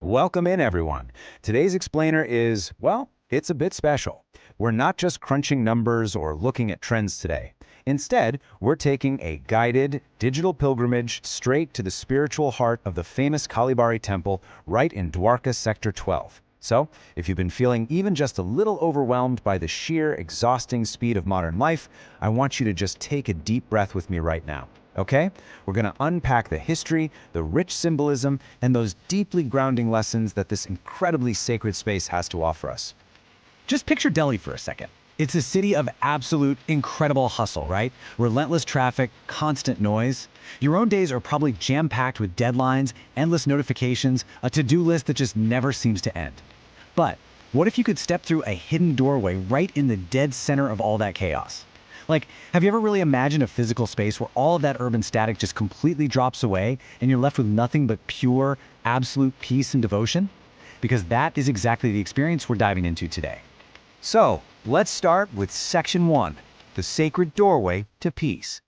Welcome in, everyone. Today's explainer is, well, it's a bit special. We're not just crunching numbers or looking at trends today. Instead, we're taking a guided, digital pilgrimage straight to the spiritual heart of the famous Kalibari Temple right in Dwarka Sector 12. So, if you've been feeling even just a little overwhelmed by the sheer, exhausting speed of modern life, I want you to just take a deep breath with me right now. Okay? We're going to unpack the history, the rich symbolism, and those deeply grounding lessons that this incredibly sacred space has to offer us. Just picture Delhi for a second. It's a city of absolute incredible hustle, right? Relentless traffic, constant noise. Your own days are probably jam-packed with deadlines, endless notifications, a to-do list that just never seems to end. But what if you could step through a hidden doorway right in the dead center of all that chaos? Like, have you ever really imagined a physical space where all of that urban static just completely drops away and you're left with nothing but pure, absolute peace and devotion? Because that is exactly the experience we're diving into today. So, let's start with Section 1, the sacred doorway to peace.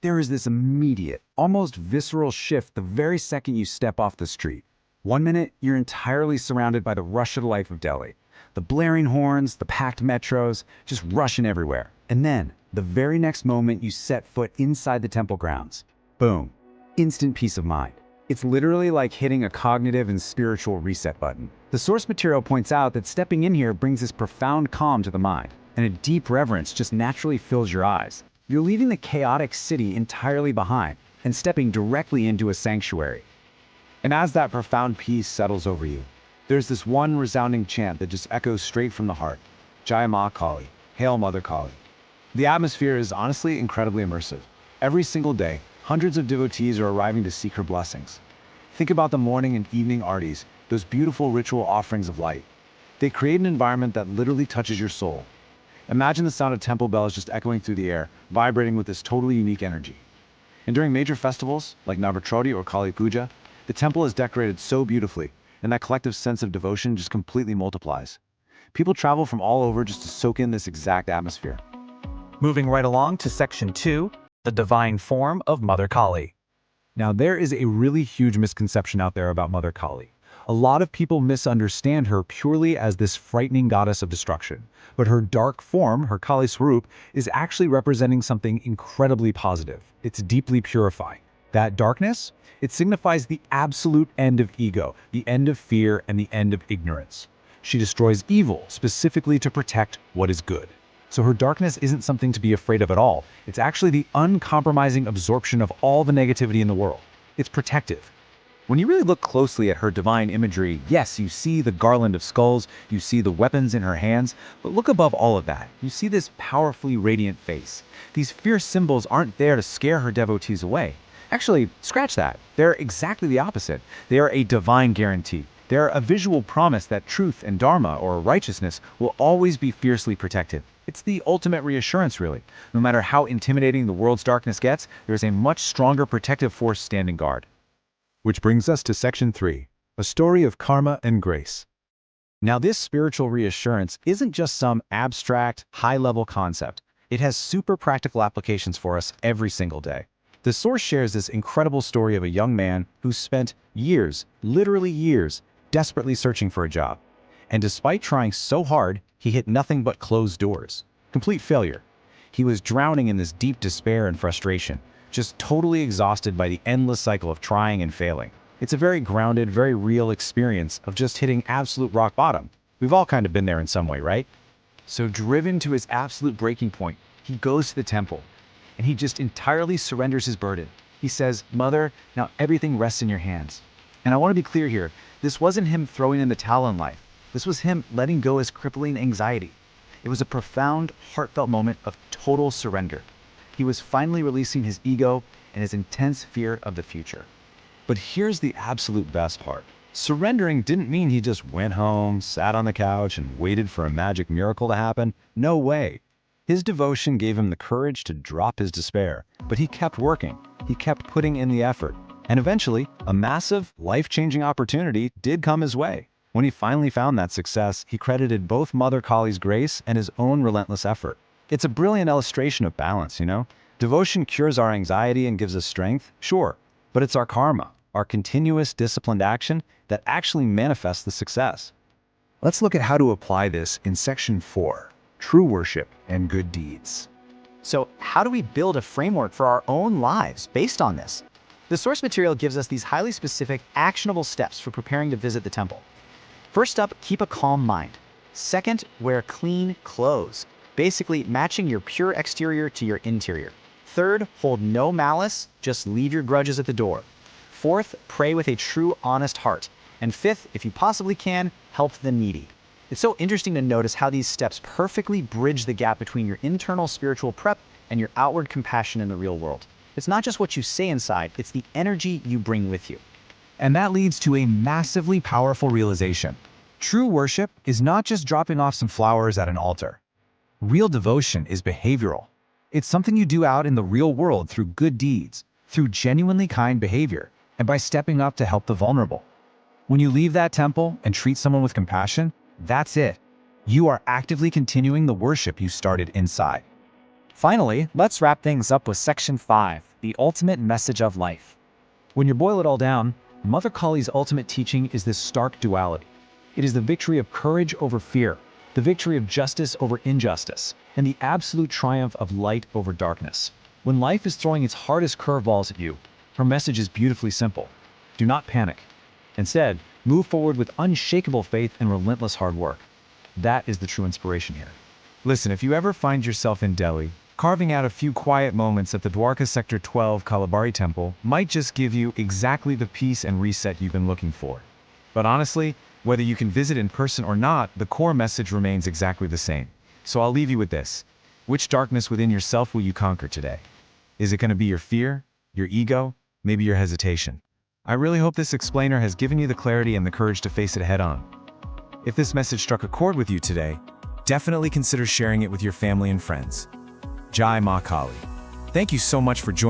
There is this immediate, almost visceral shift the very second you step off the street. 1 minute, you're entirely surrounded by the rush of life of Delhi. The blaring horns, the packed metros, just rushing everywhere. And then, the very next moment you set foot inside the temple grounds, boom, instant peace of mind. It's literally like hitting a cognitive and spiritual reset button. The source material points out that stepping in here brings this profound calm to the mind, and a deep reverence just naturally fills your eyes. You're leaving the chaotic city entirely behind and stepping directly into a sanctuary. And as that profound peace settles over you, there's this one resounding chant that just echoes straight from the heart. Jai Maa Kali, Hail Mother Kali. The atmosphere is honestly incredibly immersive. Every single day, hundreds of devotees are arriving to seek her blessings. Think about the morning and evening artis, those beautiful ritual offerings of light. They create an environment that literally touches your soul. Imagine the sound of temple bells just echoing through the air, vibrating with this totally unique energy. And during major festivals, like Navaratri or Kali Puja, the temple is decorated so beautifully, and that collective sense of devotion just completely multiplies. People travel from all over just to soak in this exact atmosphere. Moving right along to Section 2, the divine form of Mother Kali. Now, there is a really huge misconception out there about Mother Kali. A lot of people misunderstand her purely as this frightening goddess of destruction. But her dark form, her Kali Swarup, is actually representing something incredibly positive. It's deeply purifying. That darkness, it signifies the absolute end of ego, the end of fear, and the end of ignorance. She destroys evil, specifically to protect what is good. So her darkness isn't something to be afraid of at all. It's actually the uncompromising absorption of all the negativity in the world. It's protective. When you really look closely at her divine imagery, yes, you see the garland of skulls, you see the weapons in her hands, but look above all of that. You see this powerfully radiant face. These fierce symbols aren't there to scare her devotees away. Actually, scratch that. They're exactly the opposite. They are a divine guarantee. They're a visual promise that truth and dharma, or righteousness, will always be fiercely protected. It's the ultimate reassurance, really. No matter how intimidating the world's darkness gets, there's a much stronger protective force standing guard. Which brings us to Section 3, a story of karma and grace. Now, this spiritual reassurance isn't just some abstract, high-level concept. It has super practical applications for us every single day. The source shares this incredible story of a young man who spent years, literally years, desperately searching for a job. And despite trying so hard, he hit nothing but closed doors. Complete failure. He was drowning in this deep despair and frustration, just totally exhausted by the endless cycle of trying and failing. It's a very grounded, very real experience of just hitting absolute rock bottom. We've all kind of been there in some way, right? So driven to his absolute breaking point, he goes to the temple, and he just entirely surrenders his burden. He says, "Mother, now everything rests in your hands." And I want to be clear here, this wasn't him throwing in the towel in life. This was him letting go his crippling anxiety. It was a profound, heartfelt moment of total surrender. He was finally releasing his ego and his intense fear of the future. But here's the absolute best part. Surrendering didn't mean he just went home, sat on the couch, and waited for a magic miracle to happen. No way. His devotion gave him the courage to drop his despair, but he kept working. He kept putting in the effort. And eventually, a massive, life-changing opportunity did come his way. When he finally found that success, he credited both Mother Kali's grace and his own relentless effort. It's a brilliant illustration of balance, you know? Devotion cures our anxiety and gives us strength, sure, but it's our karma. our continuous disciplined action that actually manifests the success. Let's look at how to apply this in Section 4, True Worship and Good Deeds. So how do we build a framework for our own lives based on this? The source material gives us these highly specific, actionable steps for preparing to visit the temple. First up, keep a calm mind. Second, wear clean clothes, basically matching your pure exterior to your interior. Third, hold no malice, just leave your grudges at the door. Fourth, pray with a true, honest heart. And fifth, if you possibly can, help the needy. It's so interesting to notice how these steps perfectly bridge the gap between your internal spiritual prep and your outward compassion in the real world. It's not just what you say inside, it's the energy you bring with you. And that leads to a massively powerful realization. True worship is not just dropping off some flowers at an altar. Real devotion is behavioral. It's something you do out in the real world through good deeds, through genuinely kind behavior, and by stepping up to help the vulnerable. When you leave that temple and treat someone with compassion, that's it. You are actively continuing the worship you started inside. Finally, let's wrap things up with Section 5, the ultimate message of life. When you boil it all down, Mother Kali's ultimate teaching is this stark duality. It is the victory of courage over fear, the victory of justice over injustice, and the absolute triumph of light over darkness. When life is throwing its hardest curveballs at you, her message is beautifully simple. Do not panic. Instead, move forward with unshakable faith and relentless hard work. That is the true inspiration here. Listen, if you ever find yourself in Delhi, carving out a few quiet moments at the Dwarka Sector 12 Kalibari Temple might just give you exactly the peace and reset you've been looking for. But honestly, whether you can visit in person or not, the core message remains exactly the same. So I'll leave you with this. Which darkness within yourself will you conquer today? Is it going to be your fear, your ego, maybe your hesitation? I really hope this explainer has given you the clarity and the courage to face it head on. If this message struck a chord with you today, definitely consider sharing it with your family and friends. Jai Maa Kali. Thank you so much for joining